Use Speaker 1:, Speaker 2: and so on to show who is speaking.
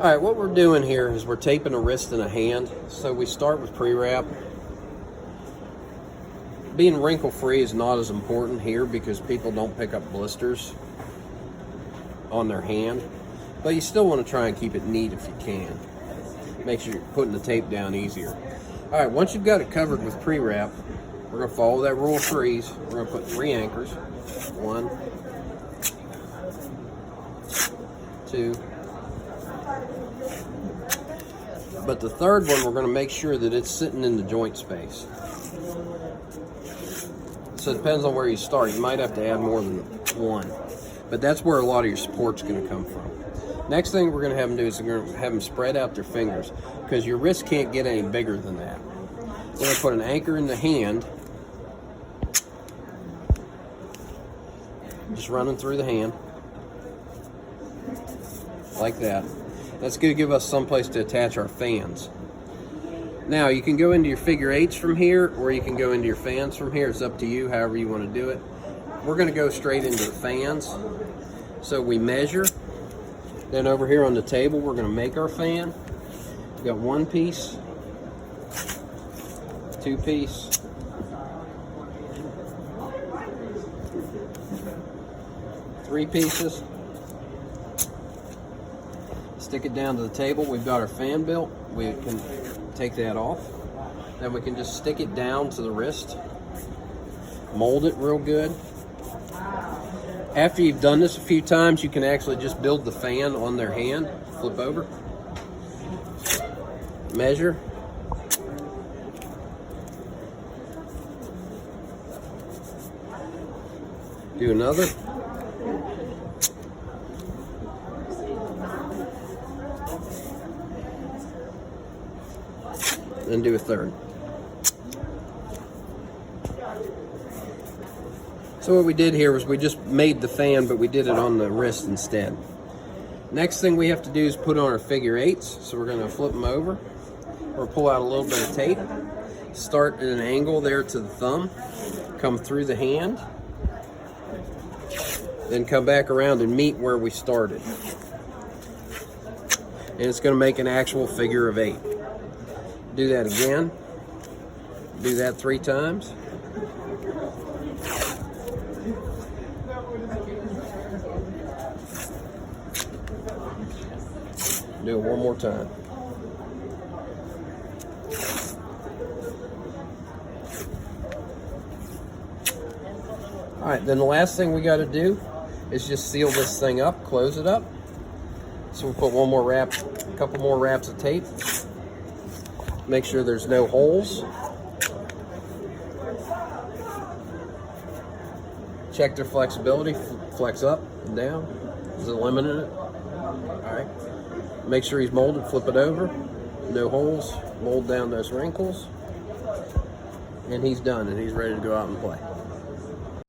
Speaker 1: All right, what we're doing here is we're taping a wrist and a hand. So we start with pre-wrap. Being wrinkle-free is not as important here because people don't pick up blisters on their hand. But you still want to try and keep it neat if you can. Makes you putting the tape down easier. All right, once you've got it covered with pre-wrap, we're going to follow that rule of threes. We're going to put 3 anchors. 1, 2. But the third one, we're going to make sure that it's sitting in the joint space. So it depends on where you start. You might have to add more than 1. But that's where a lot of your support's going to come from. Next thing we're going to have them do is we're going to have them spread out their fingers because your wrist can't get any bigger than that. We're going to put an anchor in the hand, just running through the hand, like that. That's going to give us some place to attach our fans. Now, you can go into your figure eights from here, or you can go into your fans from here. It's up to you, however you want to do it. We're going to go straight into the fans. So we measure. Then over here on the table, we're going to make our fan. We've got 1 piece, 2 piece, 3 pieces. Stick it down to the table. We've got our fan built. We can take that off. Then we can just stick it down to the wrist. Mold it real good. After you've done this a few times, you can actually just build the fan on their hand. Flip over. Measure. Do another. Then do a third. So what we did here was we just made the fan, but we did it on the wrist instead. Next thing we have to do is put on our figure eights. So we're going to flip them over, or pull out a little bit of tape. Start at an angle there to the thumb, come through the hand, then come back around and meet where we started. And it's going to make an actual figure of 8. Do that again. Do that 3 times. Do it one more time. All right, then the last thing we got to do is just seal this thing up, close it up. So we'll put one more wrap, a couple more wraps of tape. Make sure there's no holes. Check their flexibility, flex up and down. Is it limiting it? All right. Make sure he's molded, flip it over. No holes, mold down those wrinkles. And he's done, and he's ready to go out and play.